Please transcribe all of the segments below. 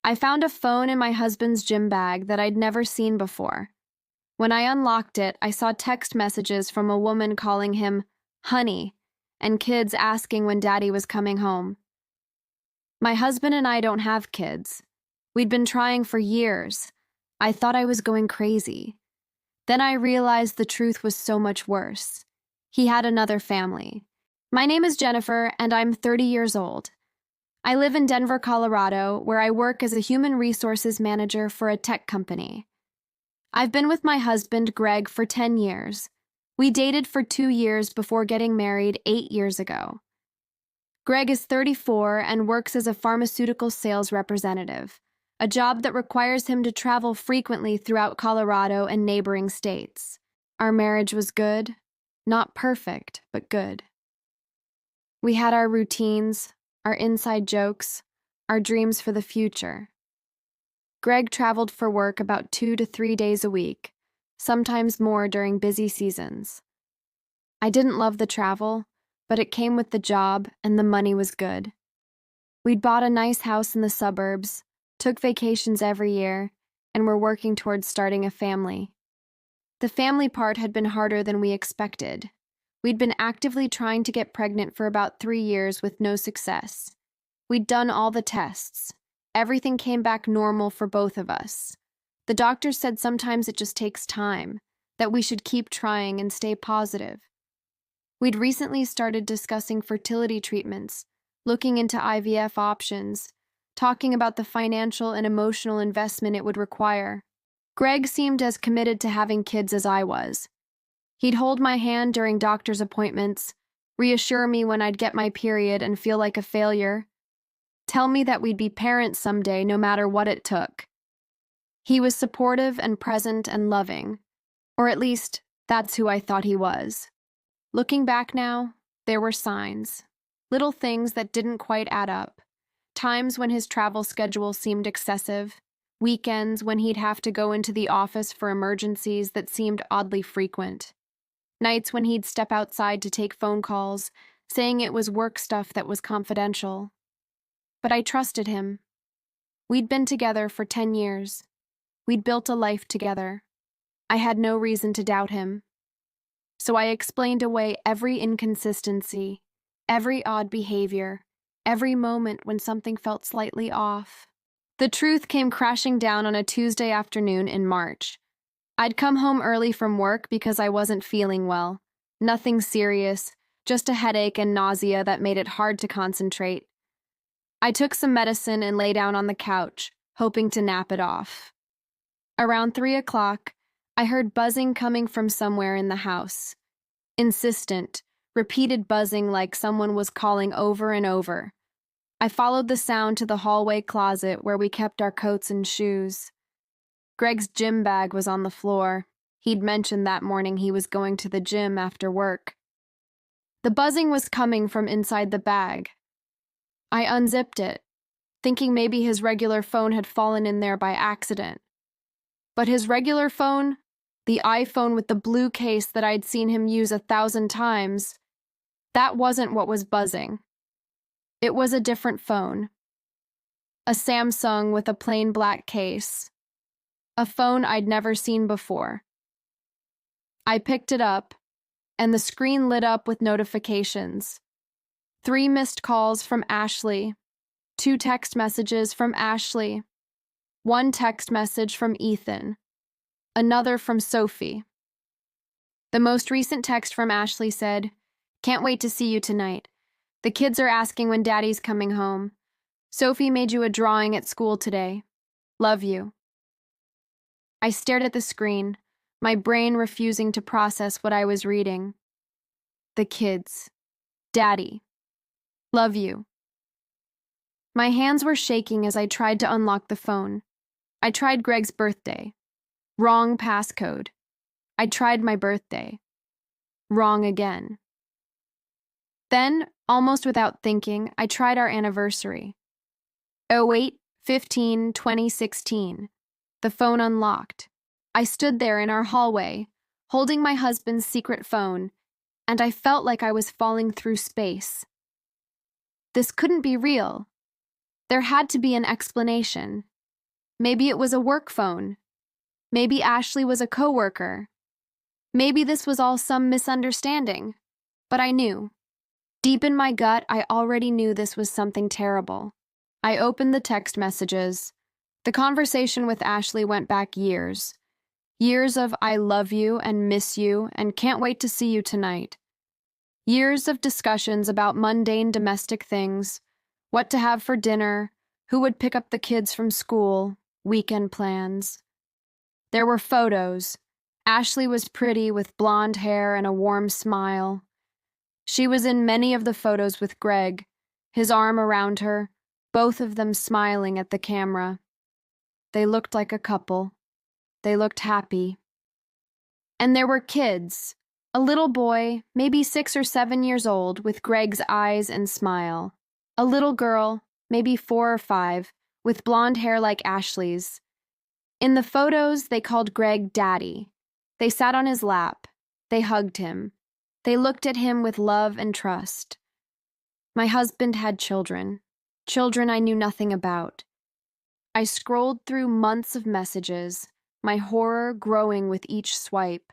I found a phone in my husband's gym bag that I'd never seen before. When I unlocked it, I saw text messages from a woman calling him honey and kids asking when Daddy was coming home. My husband and I don't have kids. We'd been trying for years. I thought I was going crazy. Then I realized the truth was so much worse. He had another family. My name is Jennifer, and I'm 30 years old. I live in Denver, Colorado, where I work as a human resources manager for a tech company. I've been with my husband, Greg, for 10 years. We dated for 2 years before getting married 8 years ago. Greg is 34 and works as a pharmaceutical sales representative, a job that requires him to travel frequently throughout Colorado and neighboring states. Our marriage was good, not perfect, but good. We had our routines, our inside jokes, our dreams for the future. Greg traveled for work about 2 to 3 days a week, sometimes more during busy seasons. I didn't love the travel, but it came with the job and the money was good. We'd bought a nice house in the suburbs, took vacations every year, and were working towards starting a family. The family part had been harder than we expected. We'd been actively trying to get pregnant for about 3 years with no success. We'd done all the tests. Everything came back normal for both of us. The doctor said sometimes it just takes time, that we should keep trying and stay positive. We'd recently started discussing fertility treatments, looking into IVF options, talking about the financial and emotional investment it would require. Greg seemed as committed to having kids as I was. He'd hold my hand during doctor's appointments, reassure me when I'd get my period and feel like a failure, tell me that we'd be parents someday no matter what it took. He was supportive and present and loving, or at least that's who I thought he was. Looking back now, there were signs, little things that didn't quite add up, times when his travel schedule seemed excessive, weekends when he'd have to go into the office for emergencies that seemed oddly frequent. Nights when he'd step outside to take phone calls, saying it was work stuff that was confidential. But I trusted him. We'd been together for 10 years. We'd built a life together. I had no reason to doubt him. So I explained away every inconsistency, every odd behavior, every moment when something felt slightly off. The truth came crashing down on a Tuesday afternoon in March. I'd come home early from work because I wasn't feeling well. Nothing serious, just a headache and nausea that made it hard to concentrate. I took some medicine and lay down on the couch, hoping to nap it off. Around 3 o'clock, I heard buzzing coming from somewhere in the house. Insistent, repeated buzzing like someone was calling over and over. I followed the sound to the hallway closet where we kept our coats and shoes. Greg's gym bag was on the floor. He'd mentioned that morning he was going to the gym after work. The buzzing was coming from inside the bag. I unzipped it, thinking maybe his regular phone had fallen in there by accident. But his regular phone, the iPhone with the blue case that I'd seen him use 1,000 times, that wasn't what was buzzing. It was a different phone. A Samsung with a plain black case. A phone I'd never seen before. I picked it up, and the screen lit up with notifications. 3 missed calls from Ashley, 2 text messages from Ashley, 1 text message from Ethan, another from Sophie. The most recent text from Ashley said, "Can't wait to see you tonight. The kids are asking when Daddy's coming home. Sophie made you a drawing at school today. Love you." I stared at the screen, my brain refusing to process what I was reading. The kids. Daddy. Love you. My hands were shaking as I tried to unlock the phone. I tried Greg's birthday. Wrong passcode. I tried my birthday. Wrong again. Then, almost without thinking, I tried our anniversary. 08/15/2016. The phone unlocked. I stood there in our hallway, holding my husband's secret phone, and I felt like I was falling through space. This couldn't be real. There had to be an explanation. Maybe it was a work phone. Maybe Ashley was a coworker. Maybe this was all some misunderstanding. But I knew. Deep in my gut, I already knew this was something terrible. I opened the text messages. The conversation with Ashley went back years. Years of I love you and miss you and can't wait to see you tonight. Years of discussions about mundane domestic things, what to have for dinner, who would pick up the kids from school, weekend plans. There were photos. Ashley was pretty with blonde hair and a warm smile. She was in many of the photos with Greg, his arm around her, both of them smiling at the camera. They looked like a couple. They looked happy. And there were kids. A little boy, maybe 6 or 7 years old, with Greg's eyes and smile. A little girl, maybe 4 or 5, with blonde hair like Ashley's. In the photos, they called Greg Daddy. They sat on his lap. They hugged him. They looked at him with love and trust. My husband had children. Children I knew nothing about. I scrolled through months of messages, my horror growing with each swipe.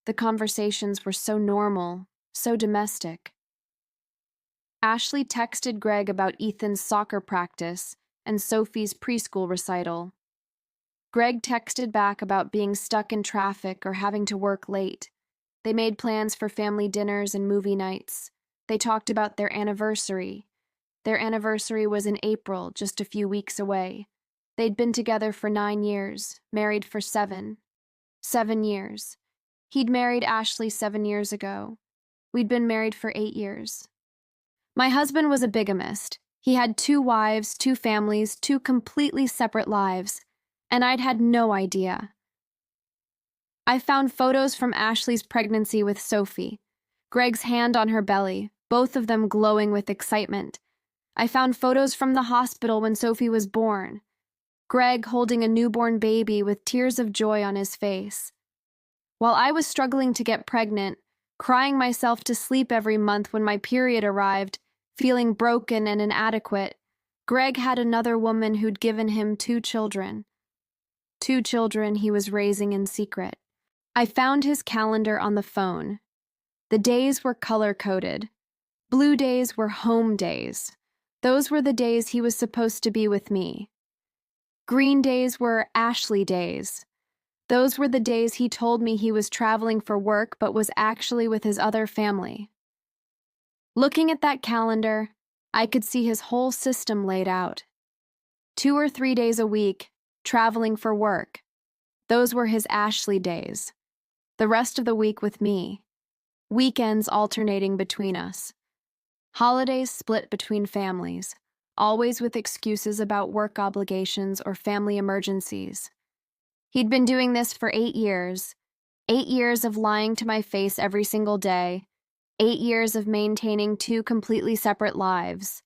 The conversations were so normal, so domestic. Ashley texted Greg about Ethan's soccer practice and Sophie's preschool recital. Greg texted back about being stuck in traffic or having to work late. They made plans for family dinners and movie nights. They talked about their anniversary. Their anniversary was in April, just a few weeks away. They'd been together for 9 years, married for 7. 7 years. He'd married Ashley 7 years ago. We'd been married for 8 years. My husband was a bigamist. He had 2 wives, 2 families, 2 completely separate lives, and I'd had no idea. I found photos from Ashley's pregnancy with Sophie, Greg's hand on her belly, both of them glowing with excitement. I found photos from the hospital when Sophie was born, Greg holding a newborn baby with tears of joy on his face. While I was struggling to get pregnant, crying myself to sleep every month when my period arrived, feeling broken and inadequate, Greg had another woman who'd given him 2 children. 2 children he was raising in secret. I found his calendar on the phone. The days were color-coded. Blue days were home days. Those were the days he was supposed to be with me. Green days were Ashley days. Those were the days he told me he was traveling for work but was actually with his other family. Looking at that calendar, I could see his whole system laid out. 2 or 3 days a week, traveling for work. Those were his Ashley days. The rest of the week with me. Weekends alternating between us. Holidays split between families, always with excuses about work obligations or family emergencies. He'd been doing this for 8 years. 8 years of lying to my face every single day. 8 years of maintaining 2 completely separate lives.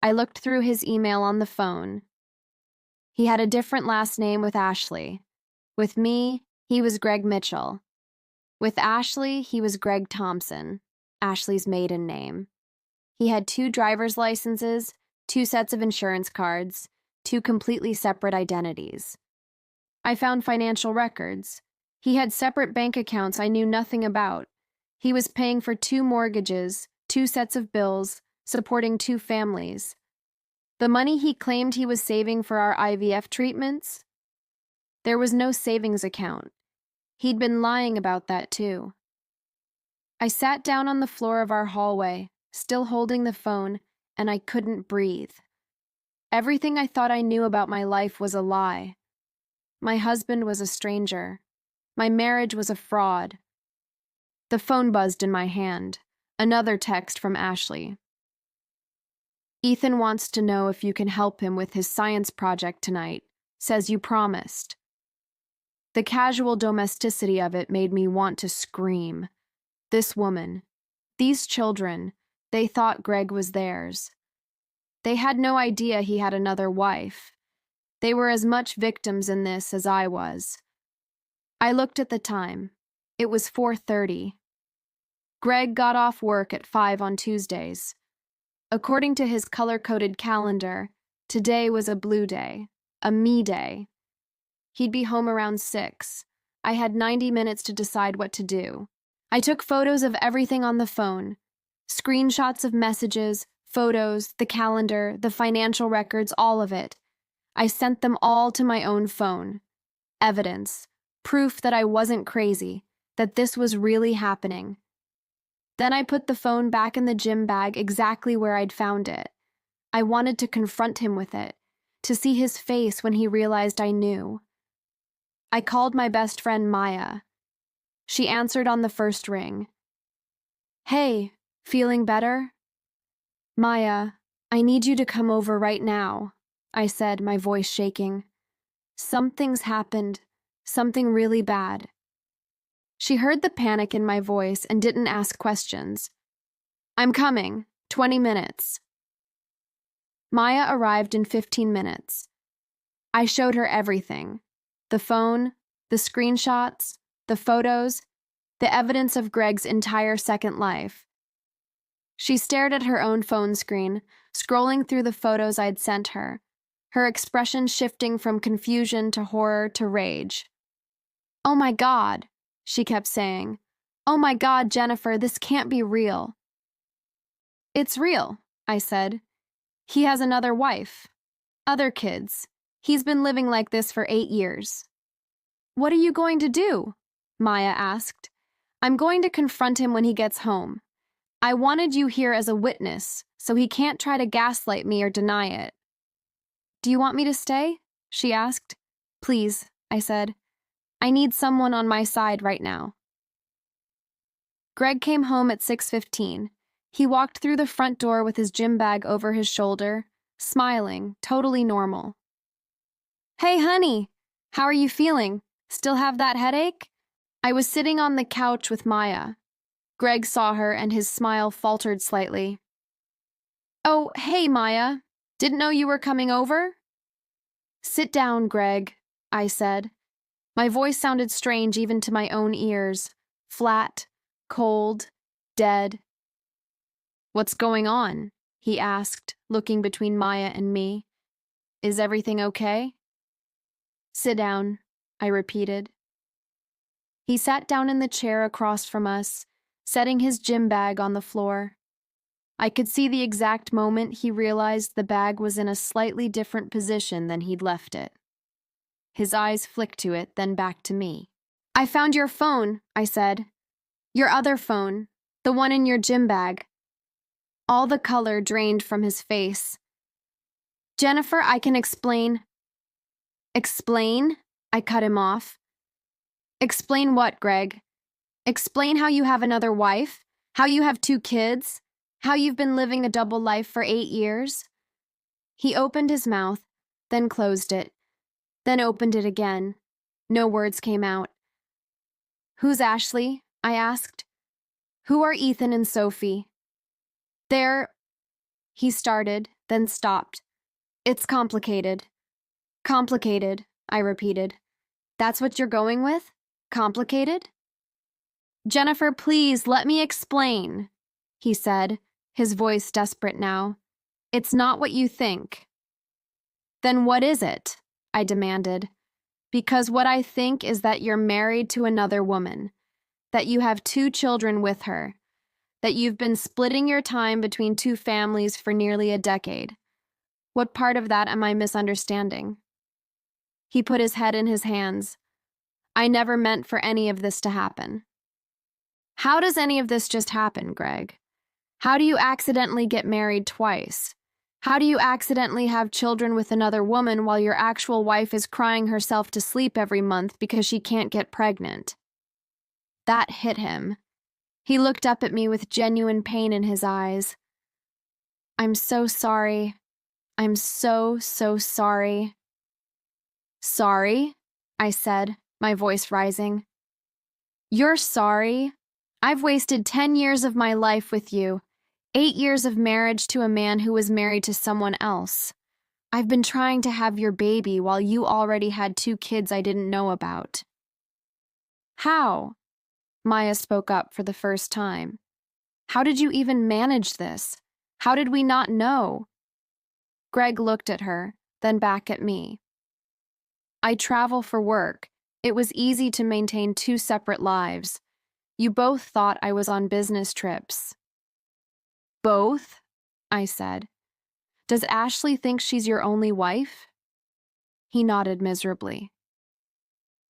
I looked through his email on the phone. He had a different last name with Ashley. With me, he was Greg Mitchell. With Ashley, he was Greg Thompson, Ashley's maiden name. He had 2 driver's licenses, 2 sets of insurance cards, 2 completely separate identities. I found financial records. He had separate bank accounts I knew nothing about. He was paying for 2 mortgages, 2 sets of bills, supporting 2 families. The money he claimed he was saving for our IVF treatments? There was no savings account. He'd been lying about that too. I sat down on the floor of our hallway, still holding the phone, and I couldn't breathe. Everything I thought I knew about my life was a lie. My husband was a stranger. My marriage was a fraud. The phone buzzed in my hand. Another text from Ashley. Ethan wants to know if you can help him with his science project tonight. Says you promised. The casual domesticity of it made me want to scream. This woman, these children, they thought Greg was theirs. They had no idea he had another wife. They were as much victims in this as I was. I looked at the time. It was 4:30. Greg got off work at 5 on Tuesdays. According to his color-coded calendar, today was a blue day. a me day. He'd be home around 6. I had 90 minutes to decide what to do. I took photos of everything on the phone, screenshots of messages, photos, the calendar, the financial records, all of it. I sent them all to my own phone. Evidence, proof that I wasn't crazy, that this was really happening. Then I put the phone back in the gym bag exactly where I'd found it. I wanted to confront him with it, to see his face when he realized I knew. I called my best friend Maya. She answered on the first ring. "Hey, feeling better?" "Maya, I need you to come over right now," I said, my voice shaking. "Something's happened, something really bad." She heard the panic in my voice and didn't ask questions. "I'm coming, 20 minutes." Maya arrived in 15 minutes. I showed her everything. The phone, the screenshots, the photos, the evidence of Greg's entire second life. She stared at her own phone screen, scrolling through the photos I'd sent her, her expression shifting from confusion to horror to rage. "Oh my God," she kept saying. "Oh my God, Jennifer, this can't be real." "It's real," I said. "He has another wife, other kids. He's been living like this for 8 years." "What are you going to do?" Maya asked. "I'm going to confront him when he gets home. I wanted you here as a witness, so he can't try to gaslight me or deny it." "Do you want me to stay?" she asked. "Please," I said. "I need someone on my side right now." Greg came home at 6:15. He walked through the front door with his gym bag over his shoulder, smiling, totally normal. "Hey, honey, how are you feeling? Still have that headache?" I was sitting on the couch with Maya. Greg saw her and his smile faltered slightly. "Oh, hey, Maya. Didn't know you were coming over?" "Sit down, Greg," I said. My voice sounded strange even to my own ears. Flat, cold, dead. "What's going on?" he asked, looking between Maya and me. "Is everything okay?" "Sit down," I repeated. He sat down in the chair across from us, setting his gym bag on the floor. I could see the exact moment he realized the bag was in a slightly different position than he'd left it. His eyes flicked to it, then back to me. "I found your phone," I said. "Your other phone, the one in your gym bag." All the color drained from his face. "Jennifer, I can explain." "Explain?" I cut him off. "Explain what, Greg? Explain how you have another wife, how you have 2 kids, how you've been living a double life for 8 years?" He opened his mouth, then closed it, then opened it again. No words came out. "Who's Ashley?" I asked. "Who are Ethan and Sophie?" "They're—" he started, then stopped. "It's complicated." "Complicated," I repeated. "That's what you're going with? Complicated?" "Jennifer, please, let me explain," he said, his voice desperate now. "It's not what you think." "Then what is it?" I demanded. "Because what I think is that you're married to another woman, that you have 2 children with her, that you've been splitting your time between 2 families for nearly a decade. What part of that am I misunderstanding?" He put his head in his hands. "I never meant for any of this to happen." "How does any of this just happen, Greg? How do you accidentally get married twice? How do you accidentally have children with another woman while your actual wife is crying herself to sleep every month because she can't get pregnant?" That hit him. He looked up at me with genuine pain in his eyes. "I'm so sorry. I'm so sorry." "Sorry?" I said, my voice rising. "You're sorry? I've wasted 10 years of my life with you, 8 years of marriage to a man who was married to someone else. I've been trying to have your baby while you already had 2 kids I didn't know about." "How?" Maya spoke up for the first time. "How did you even manage this? How did we not know?" Greg looked at her, then back at me. I travel for work. It was easy to maintain two separate lives. You both thought I was on business trips. Both? I said. Does Ashley think she's your only wife? He nodded miserably.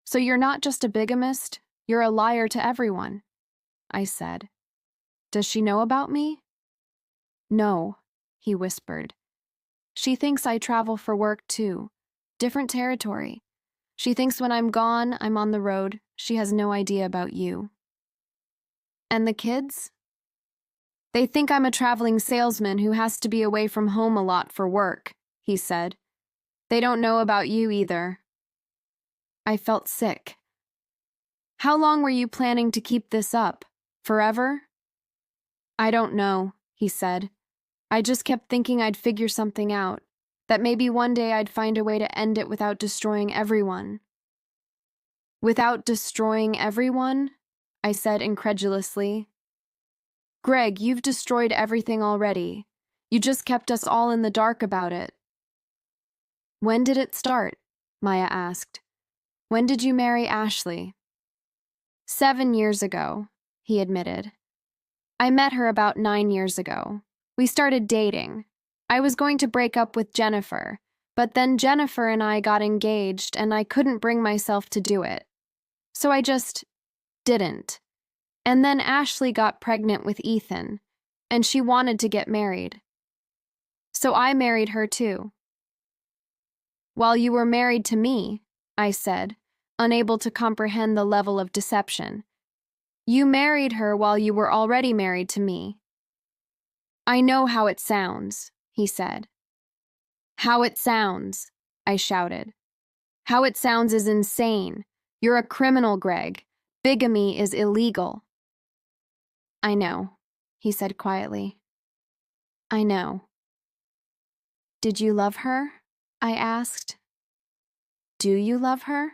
So you're not just a bigamist, you're a liar to everyone, I said. Does she know about me? No, he whispered. She thinks I travel for work too. Different territory. She thinks when I'm gone, I'm on the road. She has no idea about you. And the kids? They think I'm a traveling salesman who has to be away from home a lot for work, he said. They don't know about you either. I felt sick. How long were you planning to keep this up? Forever? I don't know, he said. I just kept thinking I'd figure something out, that maybe one day I'd find a way to end it without destroying everyone. Without destroying everyone? I said incredulously. Greg, you've destroyed everything already. You just kept us all in the dark about it. When did it start? Maya asked. When did you marry Ashley? 7 years ago, he admitted. I met her about 9 years ago. We started dating. I was going to break up with Jennifer, but then Jennifer and I got engaged and I couldn't bring myself to do it. So I just didn't. And then Ashley got pregnant with Ethan, and she wanted to get married. So I married her too. While you were married to me, I said, unable to comprehend the level of deception. You married her while you were already married to me. I know how it sounds, he said. How it sounds, I shouted. How it sounds is insane. You're a criminal, Greg. Bigamy is illegal. I know, he said quietly. I know. Did you love her? I asked. Do you love her?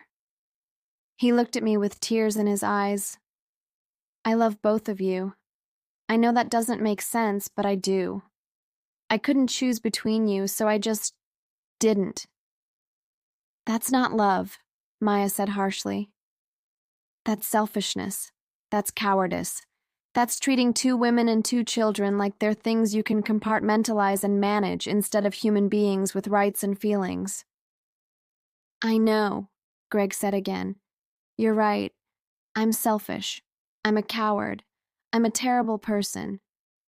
He looked at me with tears in his eyes. I love both of you. I know that doesn't make sense, but I do. I couldn't choose between you, so I just didn't. That's not love, Maya said harshly. That's selfishness. That's cowardice. That's treating 2 women and 2 children like they're things you can compartmentalize and manage instead of human beings with rights and feelings. I know, Greg said again. You're right. I'm selfish. I'm a coward. I'm a terrible person.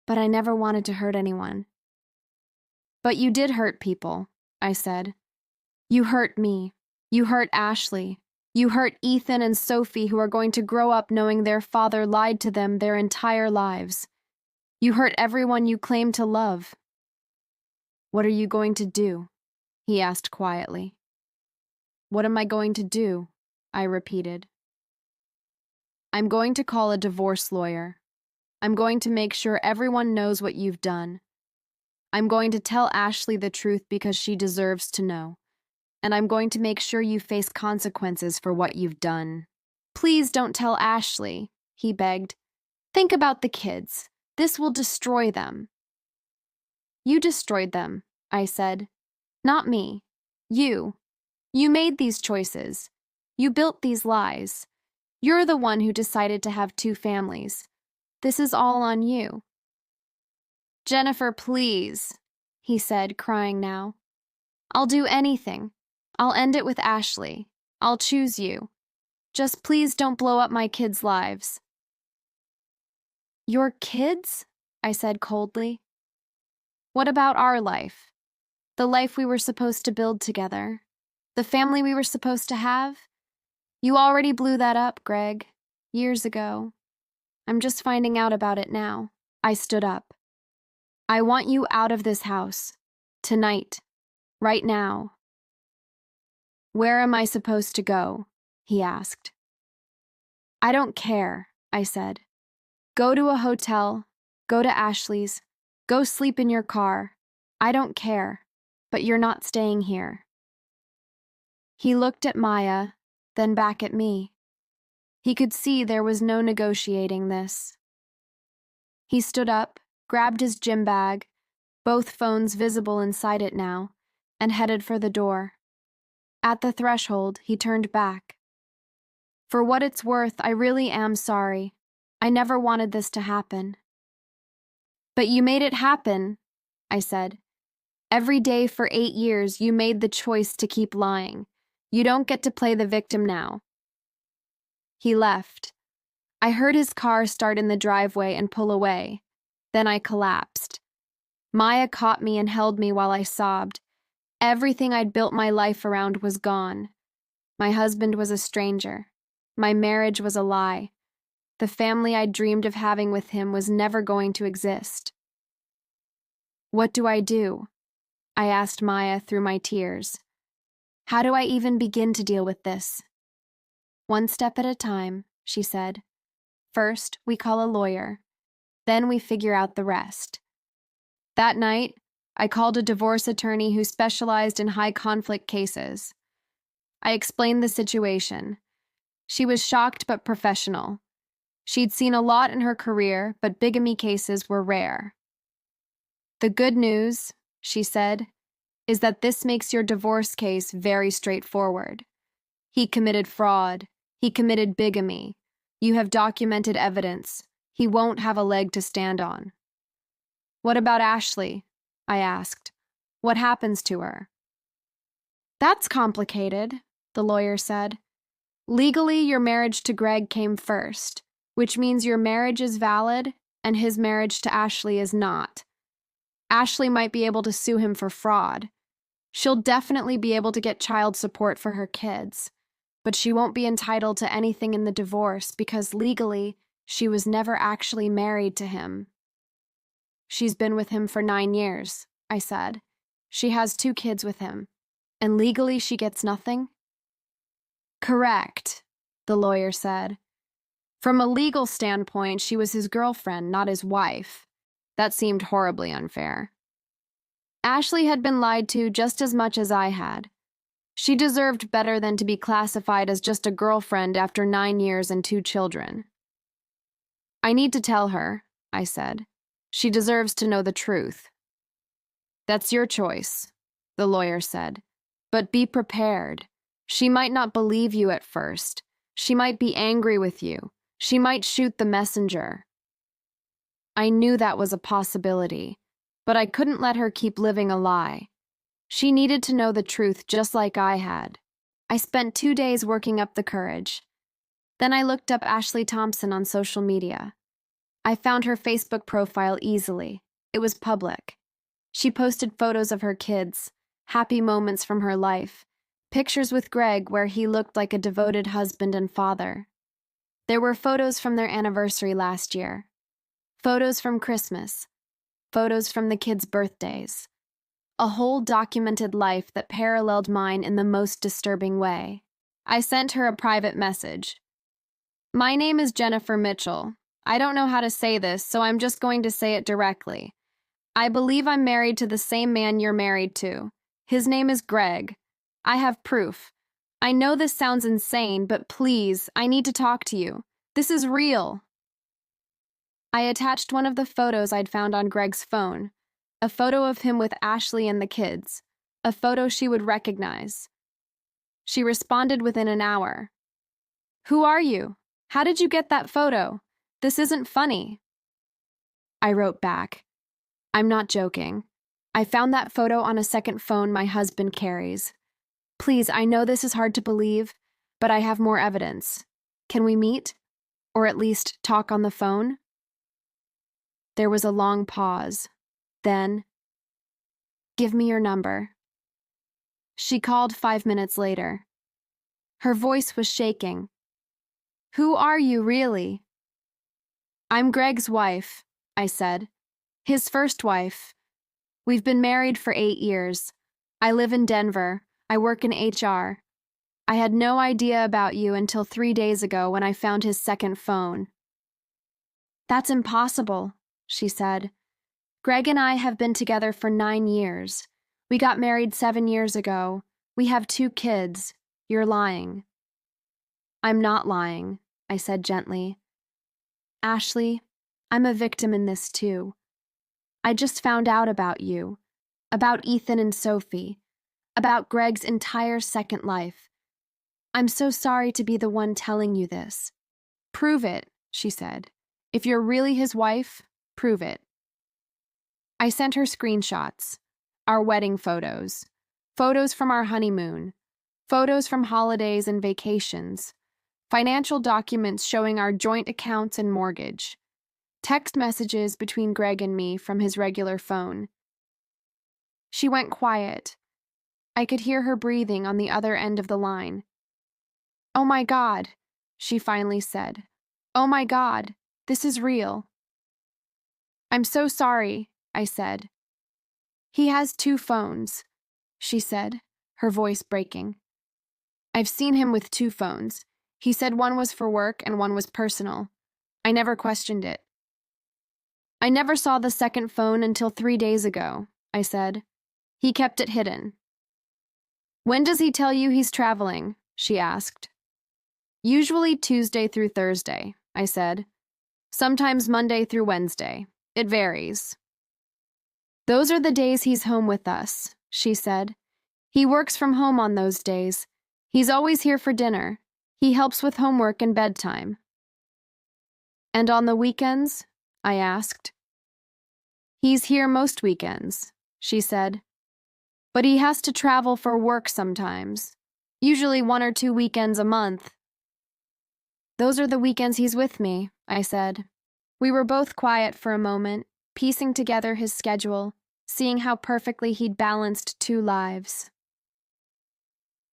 But I never wanted to hurt anyone. But you did hurt people, I said. You hurt me. You hurt Ashley. You hurt Ethan and Sophie, who are going to grow up knowing their father lied to them their entire lives. You hurt everyone you claim to love. What are you going to do? He asked quietly. What am I going to do? I repeated. I'm going to call a divorce lawyer. I'm going to make sure everyone knows what you've done. I'm going to tell Ashley the truth because she deserves to know. And I'm going to make sure you face consequences for what you've done. Please don't tell Ashley, he begged. Think about the kids. This will destroy them. You destroyed them, I said. Not me. You. You made these choices. You built these lies. You're the one who decided to have 2 families. This is all on you. Jennifer, please, he said, crying now. I'll do anything. I'll end it with Ashley. I'll choose you. Just please don't blow up my kids' lives. Your kids? I said coldly. What about our life? The life we were supposed to build together? The family we were supposed to have? You already blew that up, Greg. Years ago. I'm just finding out about it now. I stood up. I want you out of this house. Tonight. Right now. Where am I supposed to go? He asked. I don't care, I said. Go to a hotel. Go to Ashley's. Go sleep in your car. I don't care. But you're not staying here. He looked at Maya, then back at me. He could see there was no negotiating this. He stood up, grabbed his gym bag, both phones visible inside it now, and headed for the door. At the threshold, he turned back. For what it's worth, I really am sorry. I never wanted this to happen. But you made it happen, I said. Every day for 8 years, you made the choice to keep lying. You don't get to play the victim now. He left. I heard his car start in the driveway and pull away. Then I collapsed. Maya caught me and held me while I sobbed. Everything I'd built my life around was gone. My husband was a stranger. My marriage was a lie. The family I'd dreamed of having with him was never going to exist. What do I do? I asked Maya through my tears. How do I even begin to deal with this? One step at a time, she said. First, we call a lawyer. Then we figure out the rest. That night, I called a divorce attorney who specialized in high-conflict cases. I explained the situation. She was shocked but professional. She'd seen a lot in her career, but bigamy cases were rare. The good news, she said, is that this makes your divorce case very straightforward. He committed fraud. He committed bigamy. You have documented evidence. He won't have a leg to stand on. What about Ashley? I asked. What happens to her? That's complicated, the lawyer said. Legally, your marriage to Greg came first, which means your marriage is valid and his marriage to Ashley is not. Ashley might be able to sue him for fraud. She'll definitely be able to get child support for her kids, but she won't be entitled to anything in the divorce because legally, she was never actually married to him. She's been with him for 9 years, I said. She has 2 kids with him, and legally she gets nothing? Correct, the lawyer said. From a legal standpoint, she was his girlfriend, not his wife. That seemed horribly unfair. Ashley had been lied to just as much as I had. She deserved better than to be classified as just a girlfriend after 9 years and 2 children. I need to tell her, I said. She deserves to know the truth. That's your choice, the lawyer said. But be prepared. She might not believe you at first. She might be angry with you. She might shoot the messenger. I knew that was a possibility, but I couldn't let her keep living a lie. She needed to know the truth just like I had. I spent 2 days working up the courage. Then I looked up Ashley Thompson on social media. I found her Facebook profile easily. It was public. She posted photos of her kids, happy moments from her life, pictures with Greg where he looked like a devoted husband and father. There were photos from their anniversary last year, photos from Christmas, photos from the kids' birthdays. A whole documented life that paralleled mine in the most disturbing way. I sent her a private message. My name is Jennifer Mitchell. I don't know how to say this, so I'm just going to say it directly. I believe I'm married to the same man you're married to. His name is Greg. I have proof. I know this sounds insane, but please, I need to talk to you. This is real. I attached one of the photos I'd found on Greg's phone, a photo of him with Ashley and the kids, a photo she would recognize. She responded within an hour. Who are you? How did you get that photo? This isn't funny. I wrote back. I'm not joking. I found that photo on a second phone my husband carries. Please, I know this is hard to believe, but I have more evidence. Can we meet? Or at least talk on the phone? There was a long pause. Then, give me your number. She called 5 minutes later. Her voice was shaking. Who are you, really? I'm Greg's wife, I said. His first wife. We've been married for 8 years. I live in Denver. I work in HR. I had no idea about you until 3 days ago when I found his second phone. That's impossible, she said. Greg and I have been together for 9 years. We got married 7 years ago. We have 2 kids. You're lying. I'm not lying, I said gently. Ashley, I'm a victim in this too. I just found out about you, about Ethan and Sophie, about Greg's entire second life. I'm so sorry to be the one telling you this. Prove it, she said. If you're really his wife, prove it. I sent her screenshots, our wedding photos, photos from our honeymoon, photos from holidays and vacations, financial documents showing our joint accounts and mortgage, text messages between Greg and me from his regular phone. She went quiet. I could hear her breathing on the other end of the line. "Oh my God," she finally said. "Oh my God, this is real." "I'm so sorry," I said. "He has 2 phones," she said, her voice breaking. "I've seen him with 2 phones. He said one was for work and one was personal. I never questioned it." "I never saw the second phone until 3 days ago," I said. "He kept it hidden." "When does he tell you he's traveling?" she asked. "Usually Tuesday through Thursday," I said. "Sometimes Monday through Wednesday. It varies." "Those are the days he's home with us," she said. "He works from home on those days. He's always here for dinner. He helps with homework and bedtime." "And on the weekends?" I asked. "He's here most weekends," she said. "But he has to travel for work sometimes, usually 1 or 2 weekends a month." "Those are the weekends he's with me," I said. We were both quiet for a moment, piecing together his schedule, seeing how perfectly he'd balanced 2 lives.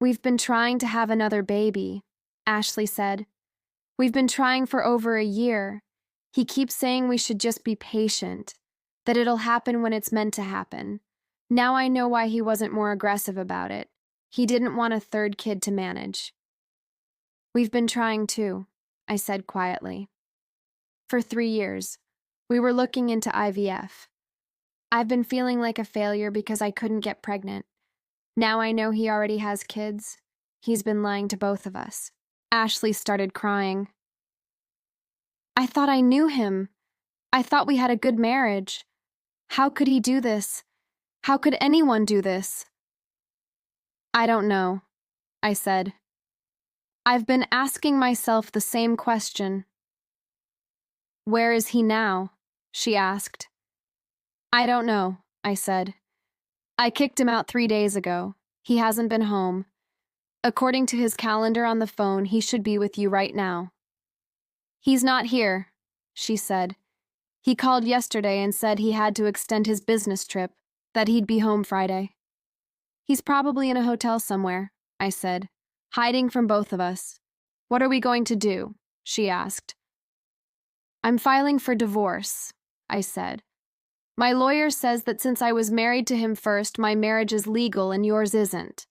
"We've been trying to have another baby," Ashley said. "We've been trying for over a year. He keeps saying we should just be patient, that it'll happen when it's meant to happen. Now I know why he wasn't more aggressive about it. He didn't want a 3rd kid to manage." "We've been trying too," I said quietly. "For 3 years. We were looking into IVF. I've been feeling like a failure because I couldn't get pregnant. Now I know he already has kids. He's been lying to both of us." Ashley started crying. "I thought I knew him. I thought we had a good marriage. How could he do this? How could anyone do this?" "I don't know," I said. "I've been asking myself the same question." "Where is he now?" she asked. "I don't know," I said. "I kicked him out 3 days ago. He hasn't been home. According to his calendar on the phone, he should be with you right now." "He's not here," she said. "He called yesterday and said he had to extend his business trip, that he'd be home Friday." "He's probably in a hotel somewhere," I said, "hiding from both of us." "What are we going to do?" she asked. "I'm filing for divorce," I said. "My lawyer says that since I was married to him first, my marriage is legal and yours isn't.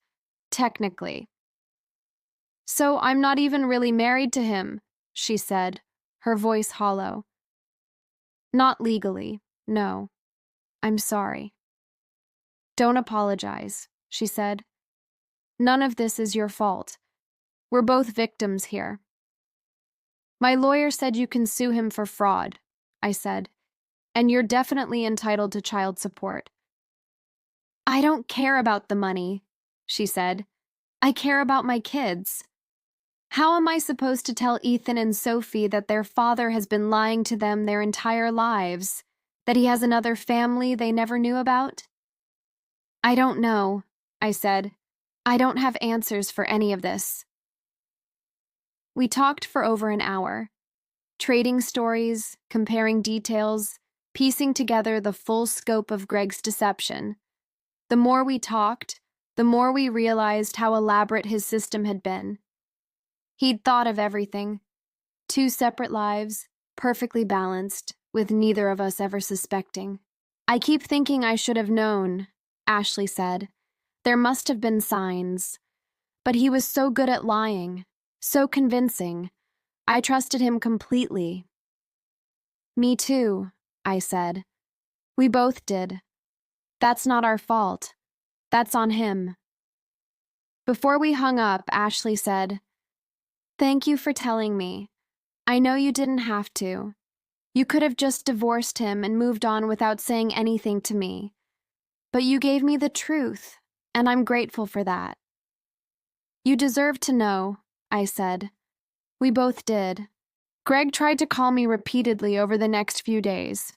Technically." "So I'm not even really married to him," she said, her voice hollow. "Not legally, no. I'm sorry." "Don't apologize," she said. "None of this is your fault. We're both victims here." "My lawyer said you can sue him for fraud," I said, "and you're definitely entitled to child support." "I don't care about the money," she said. "I care about my kids. How am I supposed to tell Ethan and Sophie that their father has been lying to them their entire lives, that he has another family they never knew about?" "I don't know," I said. "I don't have answers for any of this." We talked for over an hour, trading stories, comparing details, piecing together the full scope of Greg's deception. The more we talked, the more we realized how elaborate his system had been. He'd thought of everything. 2 separate lives, perfectly balanced, with neither of us ever suspecting. "I keep thinking I should have known," Ashley said. "There must have been signs. But he was so good at lying, so convincing. I trusted him completely." "Me too," I said. "We both did. That's not our fault. That's on him." Before we hung up, Ashley said, "Thank you for telling me. I know you didn't have to. You could have just divorced him and moved on without saying anything to me. But you gave me the truth, and I'm grateful for that. You deserve to know, I said. We both did. Greg tried to call me repeatedly over the next few days.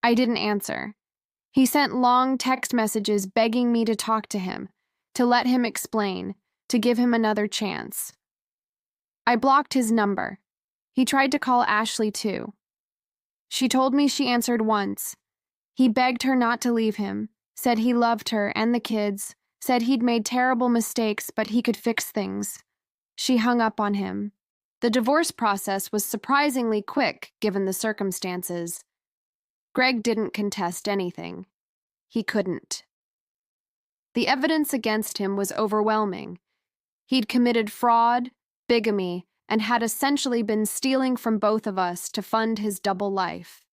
I didn't answer. He sent long text messages begging me to talk to him, to let him explain, to give him another chance. I blocked his number. He tried to call Ashley too. She told me she answered once. He begged her not to leave him, said he loved her and the kids, said he'd made terrible mistakes but he could fix things. She hung up on him. The divorce process was surprisingly quick given the circumstances. Greg didn't contest anything. He couldn't. The evidence against him was overwhelming. He'd committed fraud, bigamy, and had essentially been stealing from both of us to fund his double life.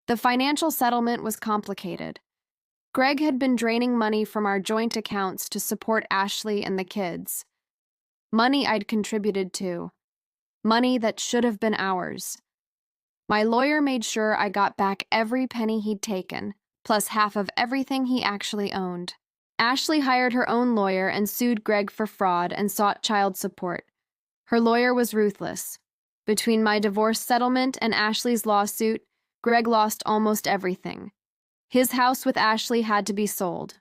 The financial settlement was complicated. Greg had been draining money from our joint accounts to support Ashley and the kids. Money I'd contributed to. Money that should have been ours. My lawyer made sure I got back every penny he'd taken, plus half of everything he actually owned. Ashley hired her own lawyer and sued Greg for fraud and sought child support. Her lawyer was ruthless. Between my divorce settlement and Ashley's lawsuit, Greg lost almost everything. His house with Ashley had to be sold.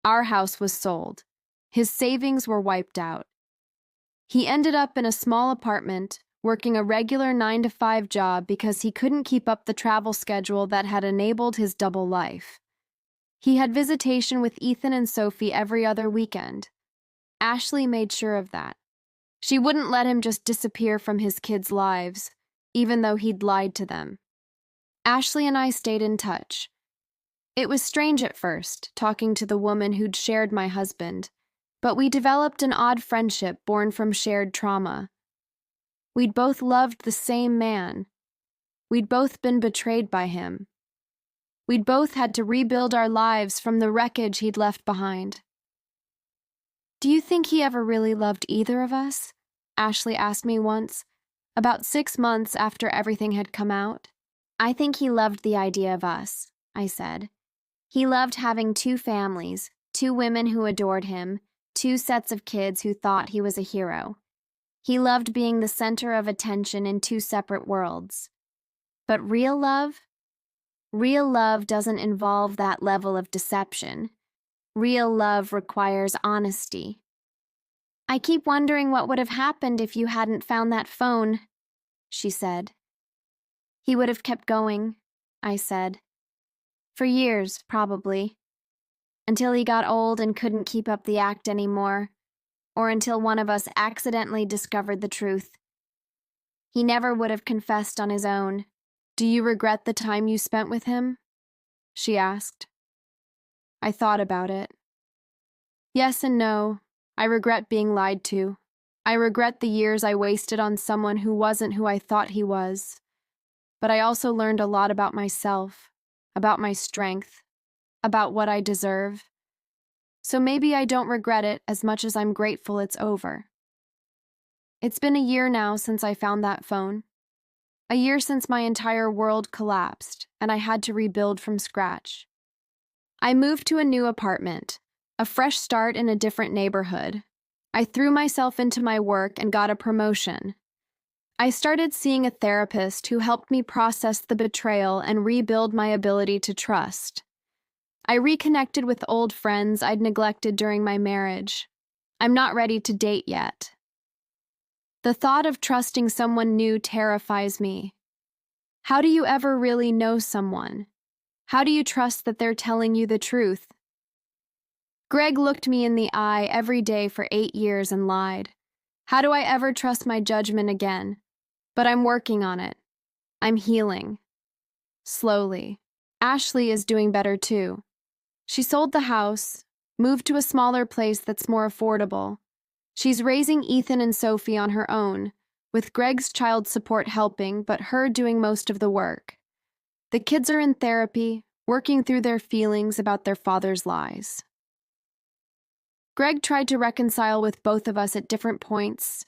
Our house was sold. His savings were wiped out. He ended up in a small apartment, working a regular 9-to-5 job because he couldn't keep up the travel schedule that had enabled his double life. He had visitation with Ethan and Sophie every other weekend. Ashley made sure of that. She wouldn't let him just disappear from his kids' lives, even though he'd lied to them. Ashley and I stayed in touch. It was strange at first, talking to the woman who'd shared my husband, but we developed an odd friendship born from shared trauma. We'd both loved the same man. We'd both been betrayed by him. We'd both had to rebuild our lives from the wreckage he'd left behind. Do you think he ever really loved either of us? Ashley asked me once, about 6 months after everything had come out. I think he loved the idea of us, I said. He loved having 2 families, 2 women who adored him, 2 sets of kids who thought he was a hero. He loved being the center of attention in 2 separate worlds. But real love? Real love doesn't involve that level of deception. Real love requires honesty. I keep wondering what would have happened if you hadn't found that phone, she said. He would have kept going, I said. For years, probably. Until he got old and couldn't keep up the act anymore, or until one of us accidentally discovered the truth. He never would have confessed on his own. Do you regret the time you spent with him? She asked. I thought about it. Yes and no. I regret being lied to. I regret the years I wasted on someone who wasn't who I thought he was. But I also learned a lot about myself, about my strength, about what I deserve. So maybe I don't regret it as much as I'm grateful it's over. It's been a year now since I found that phone. A year since my entire world collapsed and I had to rebuild from scratch. I moved to a new apartment, a fresh start in a different neighborhood. I threw myself into my work and got a promotion. I started seeing a therapist who helped me process the betrayal and rebuild my ability to trust. I reconnected with old friends I'd neglected during my marriage. I'm not ready to date yet. The thought of trusting someone new terrifies me. How do you ever really know someone? How do you trust that they're telling you the truth? Greg looked me in the eye every day for 8 years and lied. How do I ever trust my judgment again? But I'm working on it. I'm healing. Slowly. Ashley is doing better too. She sold the house, moved to a smaller place that's more affordable. She's raising Ethan and Sophie on her own, with Greg's child support helping, but her doing most of the work. The kids are in therapy, working through their feelings about their father's lies. Greg tried to reconcile with both of us at different points.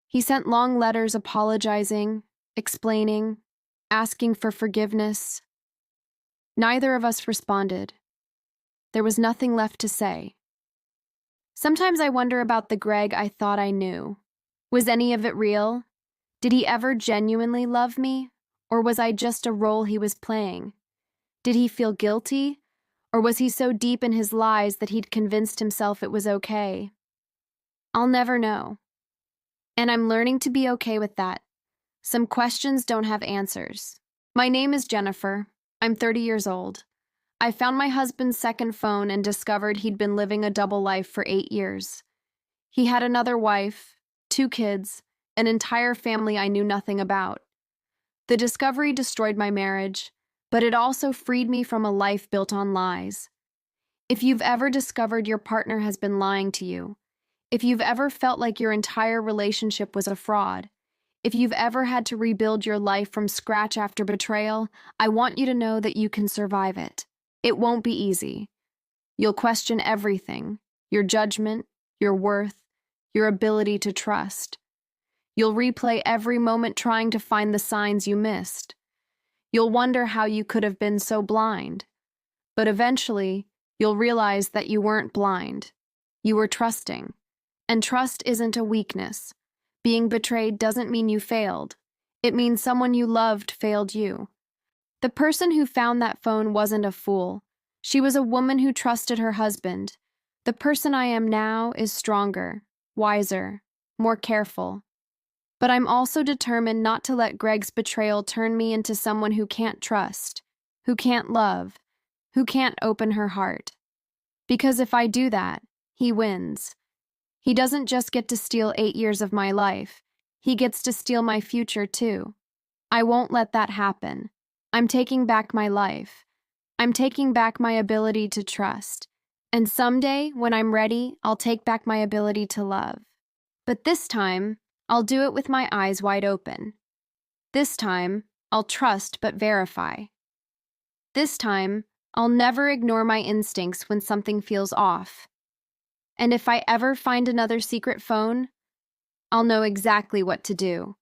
He sent long letters apologizing, explaining, asking for forgiveness. Neither of us responded. There was nothing left to say. Sometimes I wonder about the Greg I thought I knew. Was any of it real? Did he ever genuinely love me? Or was I just a role he was playing? Did he feel guilty? Or was he so deep in his lies that he'd convinced himself it was okay? I'll never know. And I'm learning to be okay with that. Some questions don't have answers. My name is Jennifer. I'm 30 years old. I found my husband's second phone and discovered he'd been living a double life for 8 years. He had another wife, 2 kids, an entire family I knew nothing about. The discovery destroyed my marriage, but it also freed me from a life built on lies. If you've ever discovered your partner has been lying to you, if you've ever felt like your entire relationship was a fraud, if you've ever had to rebuild your life from scratch after betrayal, I want you to know that you can survive it. It won't be easy. You'll question everything, your judgment, your worth, your ability to trust. You'll replay every moment trying to find the signs you missed. You'll wonder how you could have been so blind. But eventually, you'll realize that you weren't blind. You were trusting. And trust isn't a weakness. Being betrayed doesn't mean you failed. It means someone you loved failed you. The person who found that phone wasn't a fool. She was a woman who trusted her husband. The person I am now is stronger, wiser, more careful. But I'm also determined not to let Greg's betrayal turn me into someone who can't trust, who can't love, who can't open her heart. Because if I do that, he wins. He doesn't just get to steal 8 years of my life. He gets to steal my future too. I won't let that happen. I'm taking back my life. I'm taking back my ability to trust. And someday, when I'm ready, I'll take back my ability to love. But this time, I'll do it with my eyes wide open. This time, I'll trust but verify. This time, I'll never ignore my instincts when something feels off. And if I ever find another secret phone, I'll know exactly what to do.